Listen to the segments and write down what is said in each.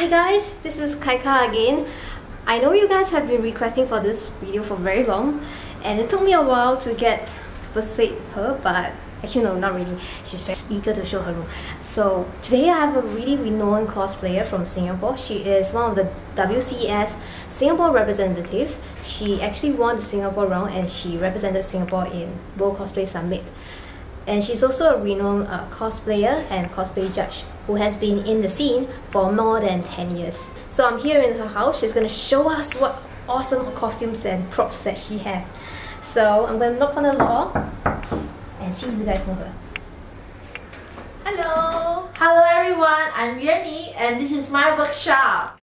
Hi guys, this is Kaika again. I know you guys have been requesting for this video for very long, and it took me a while to persuade her, but actually no, not really. She's very eager to show her room. So today I have a really renowned cosplayer from Singapore. She is one of the WCS Singapore representative. She actually won the Singapore round and she represented Singapore in World Cosplay Summit. And she's also a renowned cosplayer and cosplay judge who has been in the scene for more than 10 years. So I'm here in her house. She's going to show us what awesome costumes and props that she has. So I'm going to knock on the door and see if you guys know her. Hello! Hello everyone, I'm Yuanie and this is my workshop.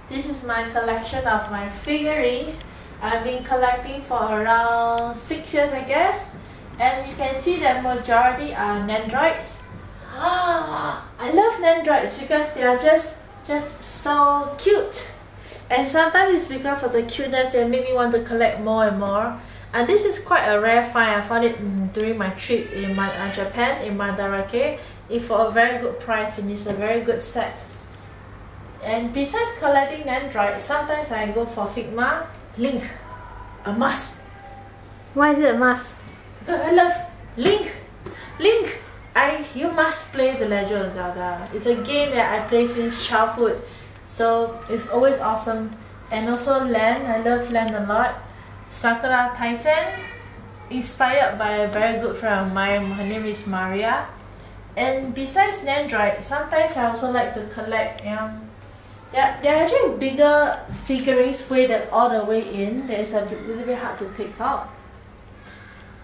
This is my collection of my figurines. I've been collecting for around 6 years, I guess. And you can see that majority are Nandroids. I love Nandroids because they are just so cute. And sometimes it's because of the cuteness that make me want to collect more and more. And this is quite a rare find. I found it during my trip in Japan, in Madarake. It's for a very good price and it's a very good set. And besides collecting Nandroids, sometimes I go for Figma, Link, a must. Why is it a must? Because I love Link. Link! You must play The Legend of Zelda. It's a game that I play since childhood, so it's always awesome. And also Len, I love Len a lot. Sakura Taisen, inspired by a very good friend of mine. Her name is Maria. And besides Nandroid, sometimes I also like to collect they're actually bigger figurines weighted all the way in. That is a little bit hard to take out.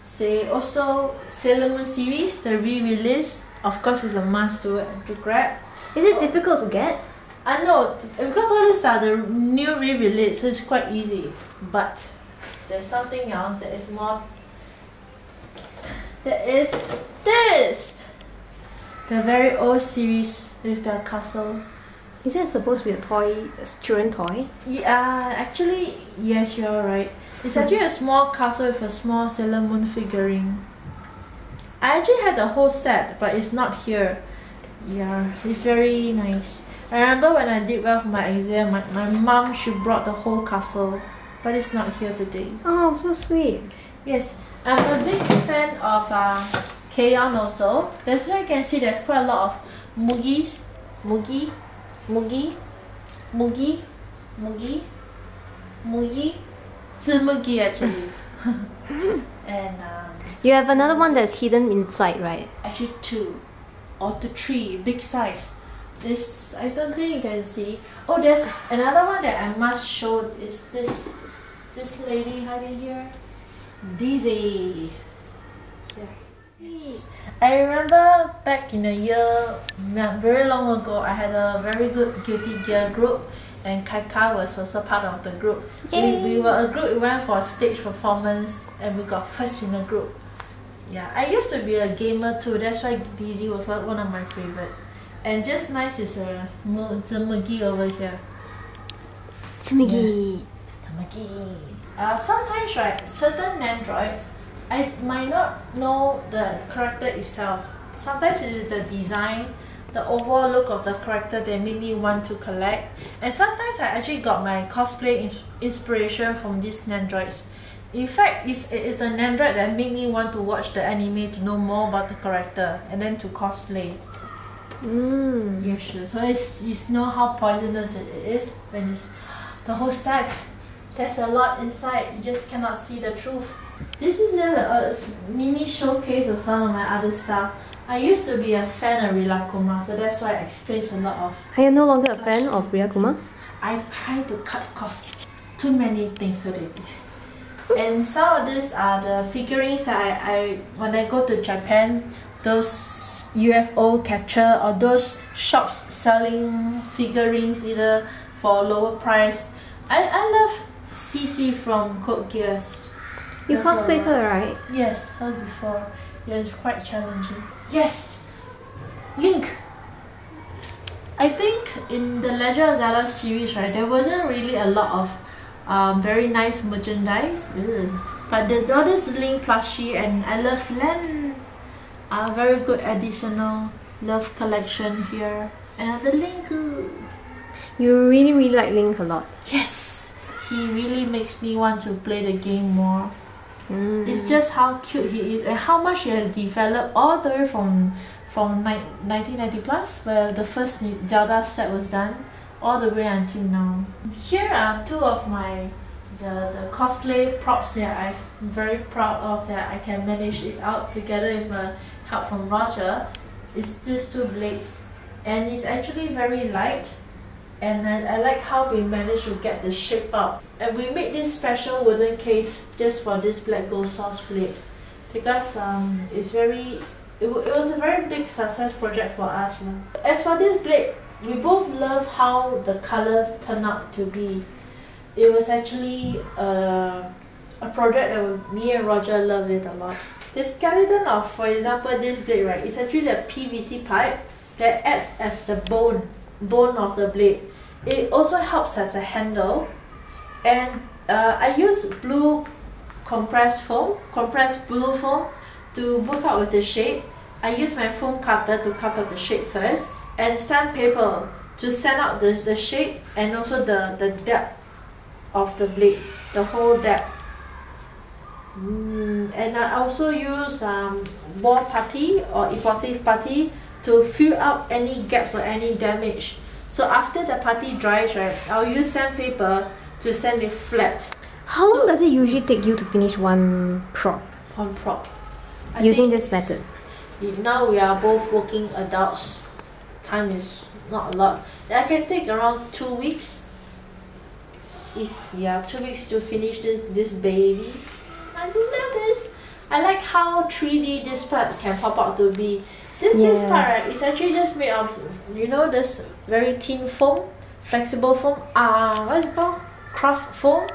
Say also Sailor Moon series, the re-release, of course, is a must to grab. Is it difficult to get? I know, because all these are the new re-release, so it's quite easy. But there's something else that is more. That is this, the very old series with the castle. Is that supposed to be a toy, a children's toy? Yeah, actually, yes, you're right. It's actually a small castle with a small Sailor Moon figurine. I actually had the whole set, but it's not here. Yeah, it's very nice. I remember when I did well for my exam, my mom, she brought the whole castle, but it's not here today. Oh, so sweet. Yes, I'm a big fan of K-On also. That's why you can see there's quite a lot of Mugi, Tsumugi actually. And You have another one that's hidden inside, right? actually 2 or 3 big size. This, I don't think you can see. Oh, there's another one that I must show. Is this lady hiding here? Dizzy. Yes. I remember back in the year, very long ago, I had a very good Guilty Gear group, and Kaika was also part of the group. We were a group, we went for a stage performance, and we got first in the group. Yeah, I used to be a gamer too, that's why Dizzy was one of my favorite. And just nice is a Tsumugi over here. Tsumugi. Tsumugi. Sometimes, right, certain Nandroids, I might not know the character itself. Sometimes it is the design, the overall look of the character that made me want to collect. And sometimes I actually got my cosplay inspiration from these Nandroids. In fact, it is the Nandroid that made me want to watch the anime to know more about the character and then to cosplay. Yeah, sure. So you know how poisonous it is when it's the whole stack. There's a lot inside, you just cannot see the truth. This is just a mini showcase of some of my other stuff. I used to be a fan of Rilakuma, so that's why it explains a lot of... Are you no longer a fan of Ryakuma? I try to cut costs. Too many things already. And some of these are the figurines I when I go to Japan, those UFO catcher or those shops selling figurines either for lower price. I love CC from Code Geass. You cosplayed her, right? Yes, her before. Yeah, it's quite challenging. Yes! Link! I think in the Legend of Zelda series, right, there wasn't really a lot of very nice merchandise. But the daughter's Link plushie and I Love Len are very good additional love collection here. Another Link. You really like Link a lot. Yes! He really makes me want to play the game more. It's just how cute he is and how much he has developed all the way from 1990 plus, where the first Zelda set was done, all the way until now. Here are two of my the cosplay props that I'm very proud of, that I can manage it out together with help from Roger. It's these two blades, and it's actually very light. And I like how we managed to get the shape up. And we made this special wooden case just for this black gold sauce blade, because it was a very big success project for us. As for this blade, we both love how the colors turned out to be. It was actually a project that me and Roger loved it a lot. The skeleton of, for example, this blade, right, is actually a PVC pipe that acts as the bone of the blade. It also helps as a handle, and I use blue compressed blue foam to work out with the shape. I use my foam cutter to cut out the shape first, and sandpaper to sand out the shape and also the depth of the blade, the whole depth. And I also use wall putty or epoxy putty to fill up any gaps or any damage. So after the putty dries, right, I'll use sandpaper to sand it flat. How long does it usually take you to finish one prop? One prop. Using this method? Now we are both working adults. Time is not a lot. I can take around 2 weeks. 2 weeks to finish this baby. I do love this. I like how 3D this part can pop out to be. This part, right, is actually just made of, this very thin foam, flexible foam. What is it called? Craft foam?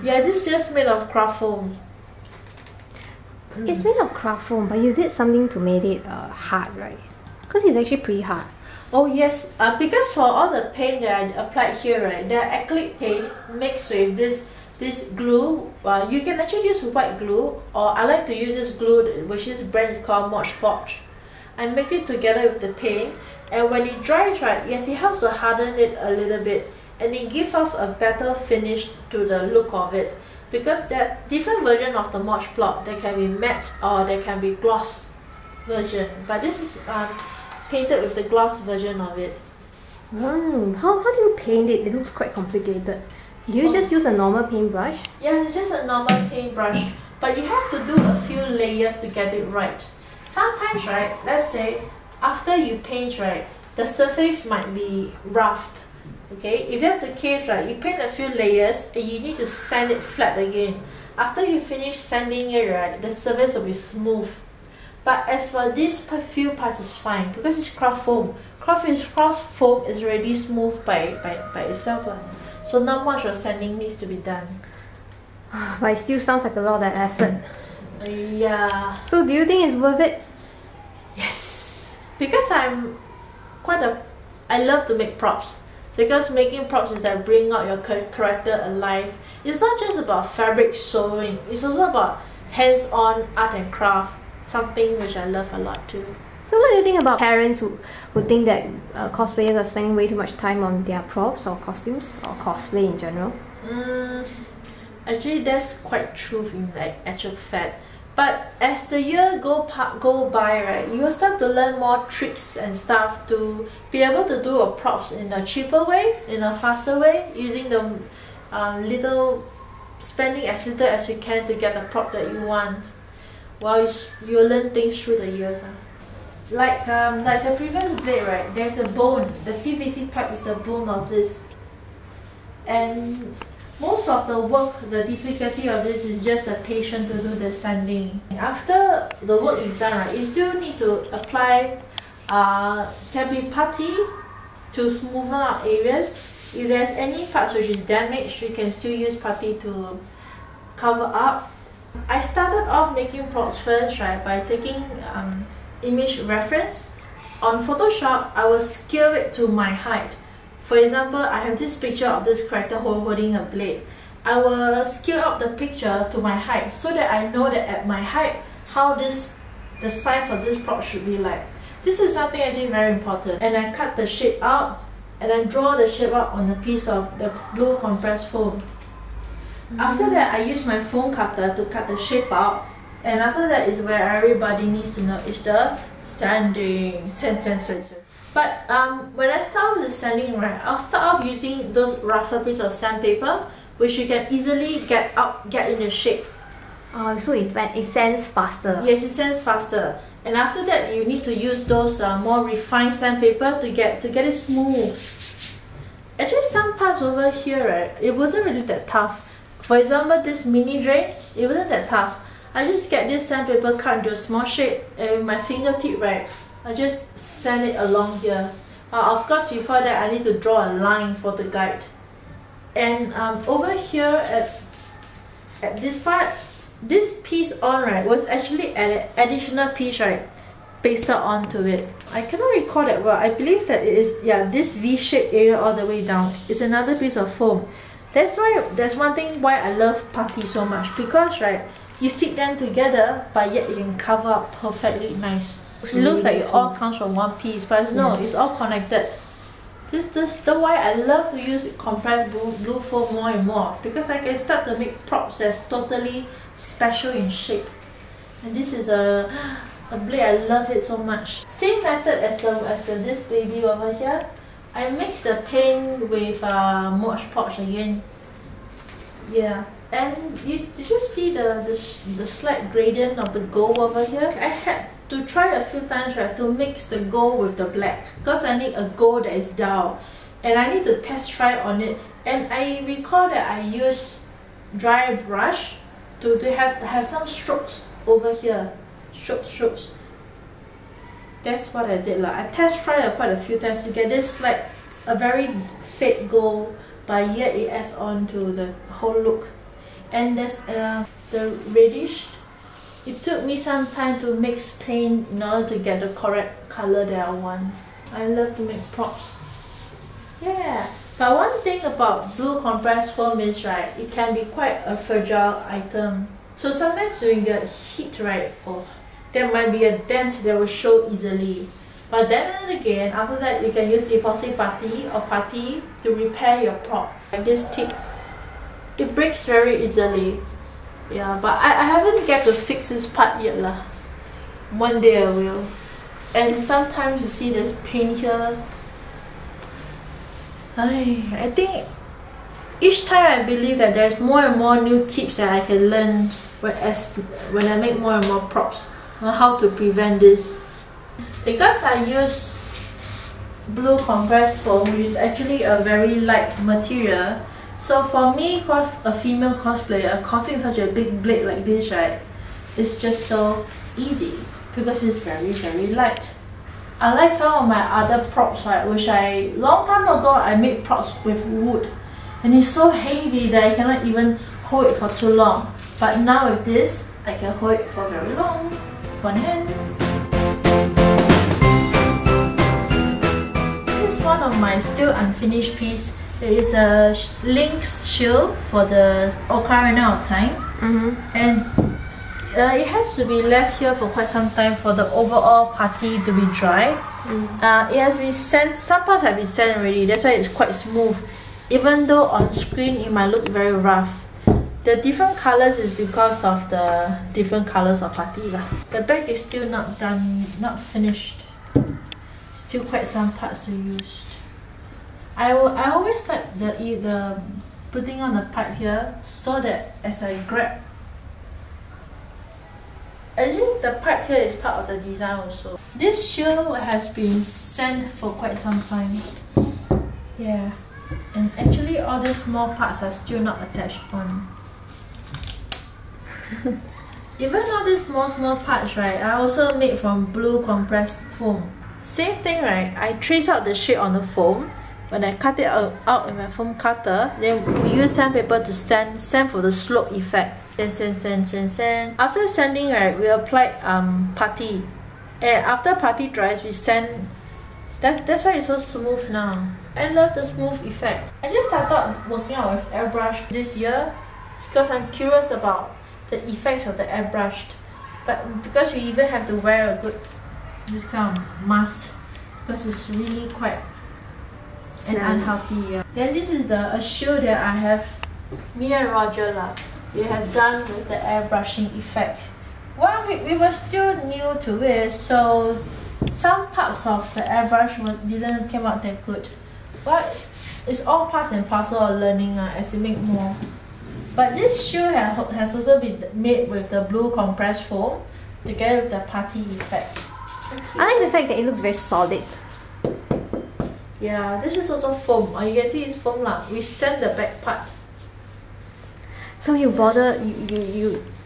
Yeah, this is just made of craft foam. It's made of craft foam, but you did something to make it hard, right? Because it's actually pretty hard. Oh yes, because for all the paint that I applied here, right, the acrylic paint mixed with this glue. You can actually use white glue, or I like to use this glue, which is brand called Mod Podge. I mix it together with the paint, and when it dries, right, yes, it helps to harden it a little bit, and it gives off a better finish to the look of it. Because there are different versions of the Mod Podge. They can be matte or they can be gloss version, but this is painted with the gloss version of it. How do you paint it? It looks quite complicated. Do you just use a normal paintbrush? Yeah, it's just a normal paintbrush, but you have to do a few layers to get it right. Sometimes, right, let's say after you paint, right, the surface might be roughed. Okay, if that's the case, right, you paint a few layers and you need to sand it flat again. After you finish sanding it, right, the surface will be smooth. But as for these few parts, it's fine because it's craft foam. Craft foam is already smooth by itself. So not much of sanding needs to be done. But it still sounds like a lot of effort. Yeah. So do you think it's worth it? Yes. Because I love to make props. Because making props is that bring out your character alive. It's not just about fabric sewing. It's also about hands-on art and craft. Something which I love a lot too. So what do you think about parents who think that cosplayers are spending way too much time on their props or costumes or cosplay in general? Actually, that's quite truth in actual fact. But as the year go by, right, you will start to learn more tricks and stuff to be able to do a props in a cheaper way, in a faster way, using the spending as little as you can to get the prop that you want. While you learn things through the years. Like the previous blade, right, there's a bone. The PVC pipe is the bone of this. and most of the work, the difficulty of this is just the patient to do the sanding. After the work is done, right, you still need to apply can be putty to smoothen out areas. If there's any parts which is damaged, you can still use putty to cover up. I started off making props first, right, by taking image reference. On Photoshop, I will scale it to my height. For example, I have this picture of this character holding a blade. I will scale up the picture to my height so that I know that at my height, how the size of this prop should be like. This is something actually very important. And I cut the shape out and I draw the shape out on a piece of the blue compressed foam. After that, I use my foam cutter to cut the shape out. And after that is where everybody needs to know is the sanding. Sand. But when I start with the sanding, right, I'll start off using those rougher pieces of sandpaper, which you can easily get in the shape. Oh, so it sands faster. Yes, it sands faster. And after that, you need to use those more refined sandpaper to get it smooth. Actually, some parts over here, right, it wasn't really that tough. For example, this mini drain, it wasn't that tough. I just get this sandpaper cut into a small shape, and with my fingertip, right, I just sand it along here. Of course, before that, I need to draw a line for the guide. And over here at this part, this piece on, right, was actually an additional piece, right, pasted onto it. I cannot recall that well. I believe that it is, yeah, this V-shaped area all the way down. It's another piece of foam. That's one thing why I love putty so much, because, right, you stick them together, but yet you can cover up perfectly nice. It looks like it all comes from one piece, but no, it's all connected. This is why I love to use compressed blue foam more and more, because I can start to make props that's totally special in shape. And this is a blade, I love it so much. Same method as this baby over here. I mix the paint with Mod Podge again. Yeah. And did you see the slight gradient of the gold over here? I had to try a few times, right, to mix the gold with the black, because I need a gold that is dull, and I need to test try on it. And I recall that I use dry brush to have some strokes over here, strokes. That's what I did. I test tried quite a few times to get this like a very fake gold, but yet it adds on to the whole look. And there's the reddish. It took me some time to mix paint in order to get the correct color that I want. I love to make props. Yeah, but one thing about blue compressed foam is, right, it can be quite a fragile item. So sometimes during the heat, right, there might be a dent that will show easily. But then and again, after that, you can use epoxy putty to repair your prop. Like this tip, it breaks very easily. Yeah, but I haven't get to fix this part yet lah. One day I will. And sometimes you see this paint here. I think each time I believe that there's more and more new tips that I can learn when I make more and more props on how to prevent this. Because I use blue compressed foam, which is actually a very light material, so for me, a female cosplayer, causing such a big blade like this, right, it's just so easy because it's very, very light. I like some of my other props, right, which long time ago I made props with wood, and it's so heavy that I cannot even hold it for too long. But now with this, I can hold it for very long. One hand. This is one of my still unfinished piece. It is a Link's shield for the Ocarina of Time, and it has to be left here for quite some time for the overall putty to be dry. It has been sand, some parts have been sand already, that's why it's quite smooth, even though on screen it might look very rough. The different colors is because of the different colors of putty. The back is still not done, not finished. Still quite some parts to use. I always like the putting on the pipe here, so that as I grab, actually the pipe here is part of the design also. This shield has been sanded for quite some time. Yeah, and actually all these small parts are still not attached on. Even all these small parts, right, I also made from blue compressed foam. Same thing, right? I trace out the shape on the foam. When I cut it out in my foam cutter, then we use sandpaper to sand for the slope effect. Sand. After sanding, right, we applied putty. And after putty dries, we sand. That's why it's so smooth now. I love the smooth effect. I just started working out with airbrush this year because I'm curious about the effects of the airbrushed. But because you even have to wear a good this kind of mask because it's really quite and unhealthy. Yeah. Then this is a shoe that I have, me and Roger we have done with the airbrushing effect. Well, we were still new to it, so some parts of the airbrush didn't come out that good. But it's all parts and parcel of learning as you make more. But this shoe has also been made with the blue compressed foam together with the putty effect. I like the fact that it looks very solid. Yeah, this is also foam. You can see it's foam lah. We sand the back part. So you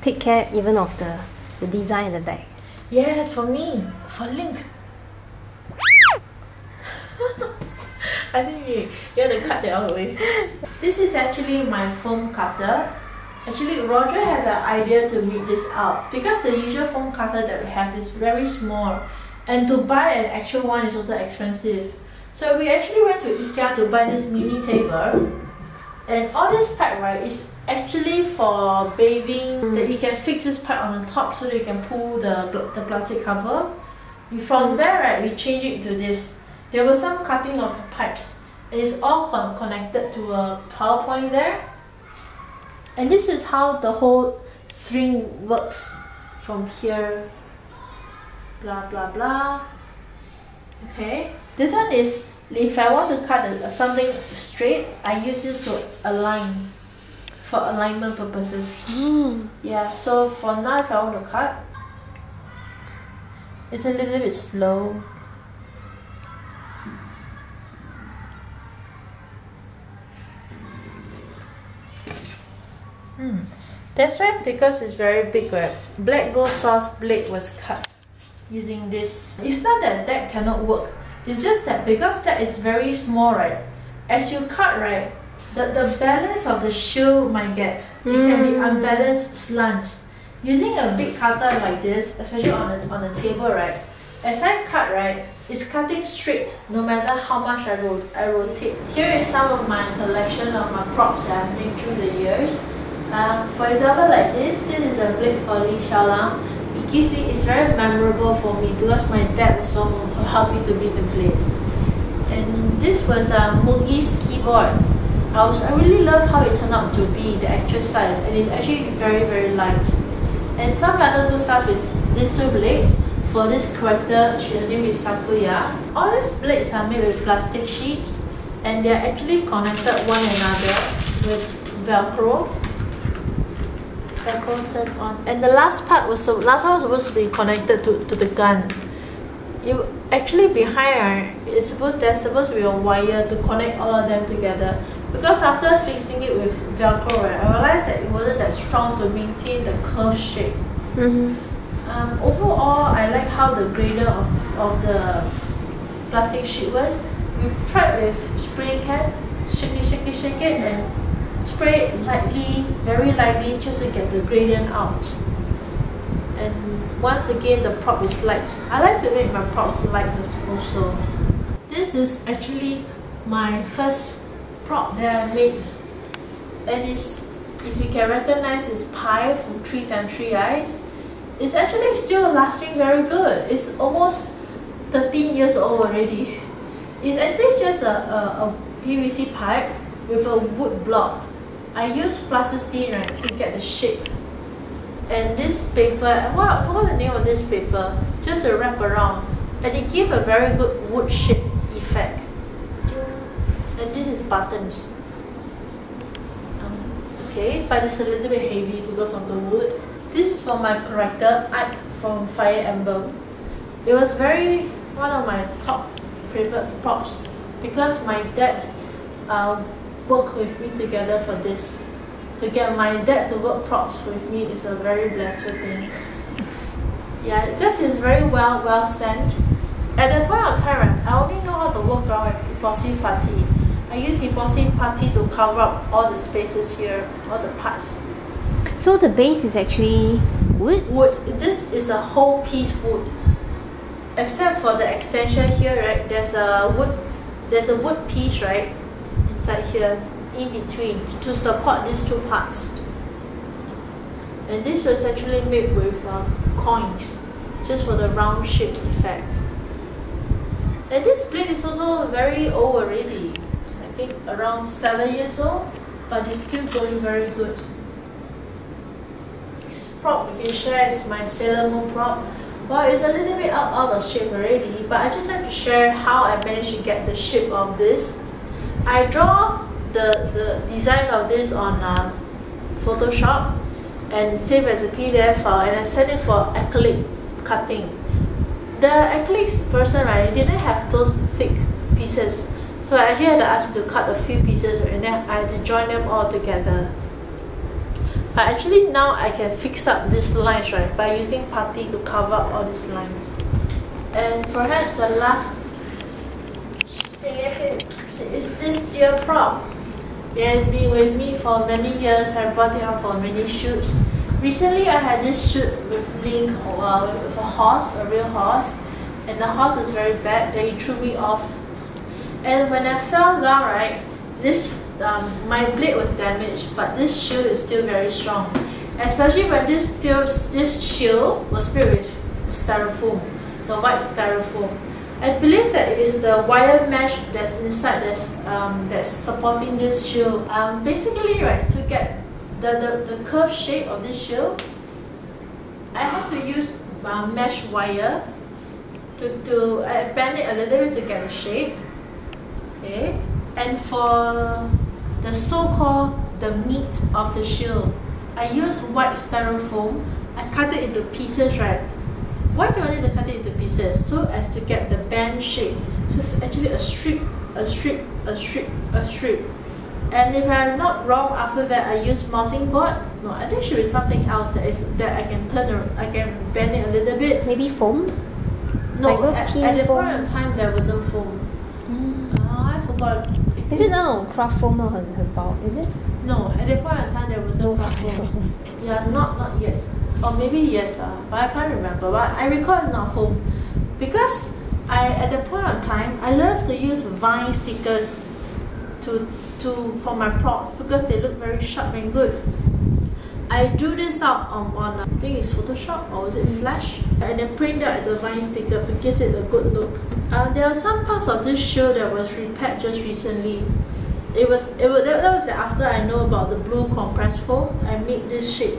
take care even of the design at the back. Yes, for me, for Link. I think you have to cut that all the way. This is actually my foam cutter. Actually, Roger had the idea to make this out because the usual foam cutter that we have is very small, and to buy an actual one is also expensive. So we actually went to IKEA to buy this mini table, and all this part, right, is actually for bathing. That you can fix this part on the top so that you can pull the plastic cover. From there, right, we change it to this. There was some cutting of the pipes, and it's all connected to a power point there. And this is how the whole string works from here. Blah blah blah. Okay. This one is, if I want to cut something straight, I use this to align, for alignment purposes. Yeah, so for now if I want to cut, it's a little bit slow. That's why, because it's very big, right? Black gold sauce blade was cut using this. It's not that cannot work. It's just that because that is very small, right? As you cut, right, the balance of the shoe might get. It can be unbalanced slant. Using a big cutter like this, especially on the table, right? As I cut, right, it's cutting straight no matter how much I rotate. Here is some of my collection of my props that I've made through the years. For example, like this is a blade for Li Xiaolang. It's very memorable for me because my dad also helped me to beat the blade. And this was Mugi's keyboard. I really love how it turned out to be the actual size, and it's actually very light. And some other good stuff is these two blades for this character. Her name is Sakuya. All these blades are made with plastic sheets, and they are actually connected one another with Velcro. Turn on, and the last one was supposed to be connected to the gun. Actually behind there's supposed to be a wire to connect all of them together. Because after fixing it with Velcro, right, I realized that it wasn't that strong to maintain the curved shape. Overall, I like how the gradient of the plastic sheet was. We tried with spray can, shake it, and spray it lightly, very lightly, just to get the gradient out. And once again, the prop is light. I like to make my props light also. This is actually my first prop that I made, and it's, if you can recognize, it's Pi from 3x3 Eyes. It's actually still lasting very good. It's almost 13 years old already. It's actually just a PVC pipe with a wood block. I use plasticine, right, to get the shape. And this paper, I forgot the name of this paper, just to wrap around. And it gives a very good wood shape effect. And this is buttons. Okay, but it's a little bit heavy because of the wood. This is for my character, Ike from Fire Emblem. It was one of my top favorite props because my dad work with me together for this. To get my dad to work props with me is a very blessed thing. Yeah, because he's very well sent. At that point of time, right, I only know how to work around with epoxy putty. I use epoxy putty to cover up all the spaces here, all the parts. So the base is actually wood? Wood. This is a whole piece wood. Except for the extension here, right? There's a wood piece, right? Inside here, in between, to support these two parts. And this was actually made with coins, just for the round shape effect. And this blade is also very old already. I think around 7 years old, but it's still going very good. This prop we can share is my Sailor Moon prop. Well, it's a little bit out of shape already, but I just like to share how I managed to get the shape of this. I draw the design of this on Photoshop and save as a PDF file, and I send it for acrylic cutting. The acrylic person, right, didn't have those thick pieces, so I actually had to ask you to cut a few pieces, and then I had to join them all together. But actually now I can fix up these lines, right, by using putty to cover up all these lines. And perhaps the last thing I can see is this deer prop. It has been with me for many years. I brought it out for many shoots. Recently I had this shoot with Link with a horse, a real horse, and the horse was very bad, then he threw me off. And when I fell down, right, this my blade was damaged, but this shield is still very strong. Especially when this shield was filled with styrofoam, the white styrofoam. I believe that it is the wire mesh that's inside that's supporting this shield. Basically, right, to get the curved shape of this shield, I had to use mesh wire to bend it a little bit to get the shape. Okay, and for the so-called the meat of the shield, I use white styrofoam. I cut it into pieces, right? Why do I need to cut it into pieces? So as to get the band shape. So it's actually a strip, a strip, a strip, a strip. And if I'm not wrong, after that I use mounting board. No, I think it should be something else that I can I can bend it a little bit. Maybe foam? No, like those at the foam? point of time there wasn't foam. I forgot. Is it 那种 craft foam 很薄? Is it? No, at the point of time there wasn't craft foam. Yeah, not yet. Or maybe yes, but I can't remember. But I recall it's not foam. Because at the point of time, I love to use vine stickers for my props because they look very sharp and good. I drew this out on I think it's Photoshop or is it Flash, and then print out as a vine sticker to give it a good look. There are some parts of this shield that was repaired just recently. That was after I know about the blue compressed foam. I made this shape.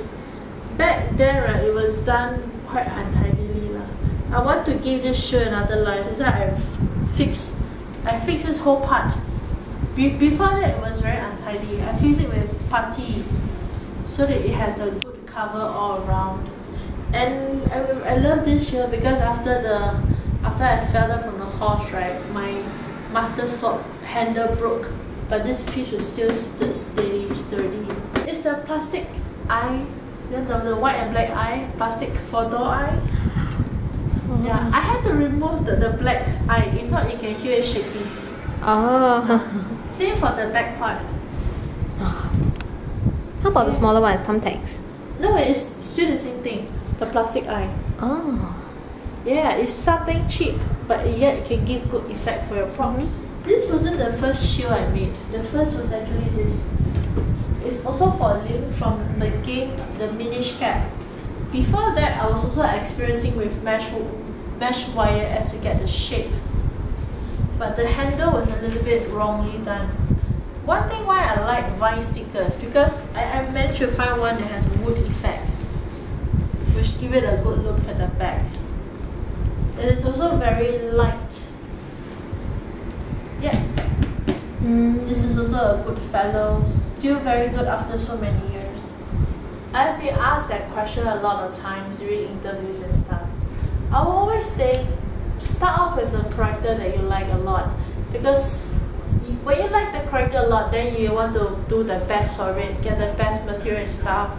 Back then, right, it was done quite untidily. I want to give this shield another life. That's why I fixed this whole part. Before that, it was very untidy. I fixed it with putty so that it has a good cover all around. And I love this shield because after I fell down from the horse, right, my master sword handle broke, but this piece was still sturdy. It's the plastic eye, the white and black eye, plastic for door eyes. Yeah, I had to remove the black eye. If not, you can hear it shaking. Oh. Same for the back part. How about the smaller ones, thumbtacks? No, it's still the same thing. The plastic eye. Oh. Yeah, it's something cheap, but yet it can give good effect for your props. This wasn't the first shield I made. The first was actually this. It's also for Link from the game, the Minish Cap. Before that, I was also experiencing with mesh wire as to get the shape. But the handle was a little bit wrongly done. One thing why I like vine stickers, because I managed to find one that has wood effect, which give it a good look at the back. And it's also very light. Yeah. This is also a good fellow, still very good after so many years. I've been asked that question a lot of times during interviews and stuff. I will always say, start off with a character that you like a lot, because when you like the character a lot, then you want to do the best for it, get the best material and stuff.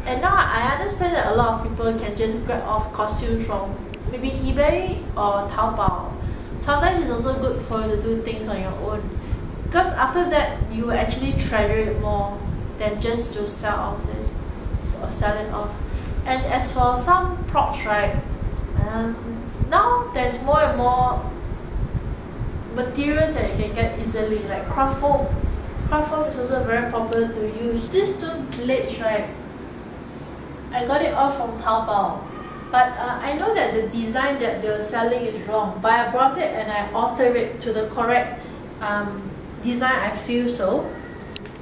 And now I understand that a lot of people can just grab off costumes from maybe eBay or Taobao. Sometimes it's also good for you to do things on your own, because after that you will actually treasure it more than just to sell it off. And as for some props, right, now there's more and more materials that you can get easily, like craft foam. Craft foam is also very popular to use. These two blades, right, I got it all from Taobao, but I know that the design that they were selling is wrong, but I brought it and I altered it to the correct design. I feel so.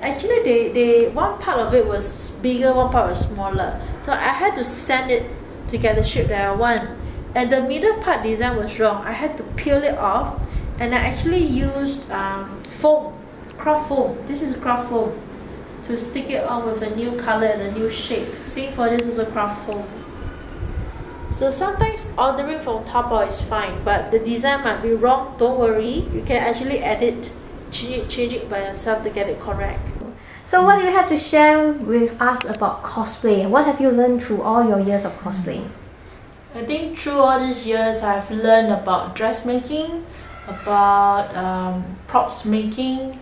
Actually, they one part of it was bigger, one part was smaller, so I had to sand it to get the shape that I want. And the middle part design was wrong. I had to peel it off, and I actually used foam, craft foam. This is craft foam, to stick it on with a new color and a new shape. Same for this, also craft foam. So sometimes ordering from Taobao is fine, but the design might be wrong. Don't worry, you can actually edit, change it by yourself to get it correct. So what do you have to share with us about cosplay? What have you learned through all your years of cosplaying? I think through all these years I've learned about dressmaking, about props making,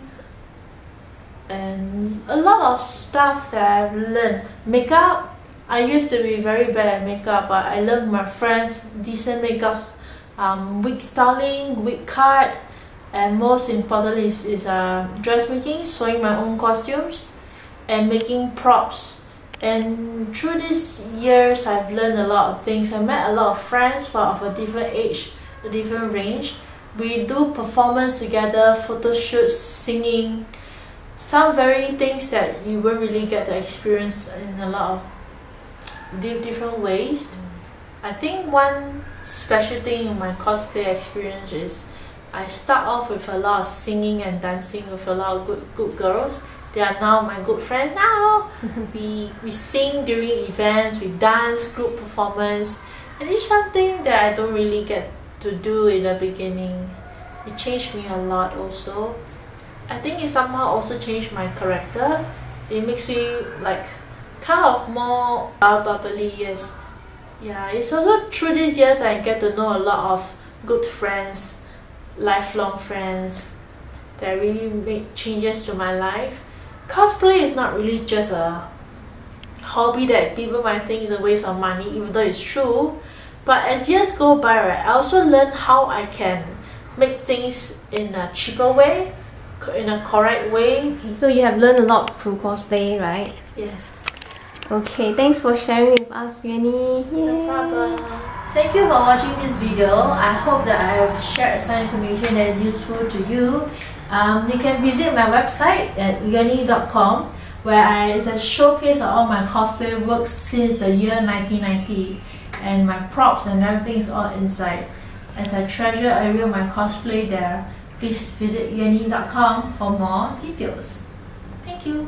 and a lot of stuff that I've learned. Makeup, I used to be very bad at makeup, but I learned my friends decent makeup, wig styling, wig cut, and most importantly is dressmaking, sewing my own costumes, and making props. And through these years I've learned a lot of things. I met a lot of friends who are of a different age, a different range. We do performance together, photo shoots, singing, some very things that you won't really get to experience in a lot of different ways. I think one special thing in my cosplay experience is I start off with a lot of singing and dancing with a lot of good girls. They are now my good friends now. We sing during events, we dance, group performance, and it's something that I don't really get to do in the beginning. It changed me a lot also. I think it somehow also changed my character. It makes me like kind of more bubbly, yes. Yeah, it's also through these years I get to know a lot of good friends, lifelong friends that really make changes to my life. Cosplay is not really just a hobby that people might think is a waste of money, even though it's true. But as years go by, right, I also learn how I can make things in a cheaper way, in a correct way. So you have learned a lot through cosplay, right? Yes. Okay, thanks for sharing with us, Yuanie. No problem. Thank you for watching this video. I hope that I have shared some information that is useful to you. You can visit my website at yuanie.com, where it's a showcase of all my cosplay works since the year 1990, and my props and everything is all inside. As I treasure every of my cosplay there, please visit yuanie.com for more details. Thank you.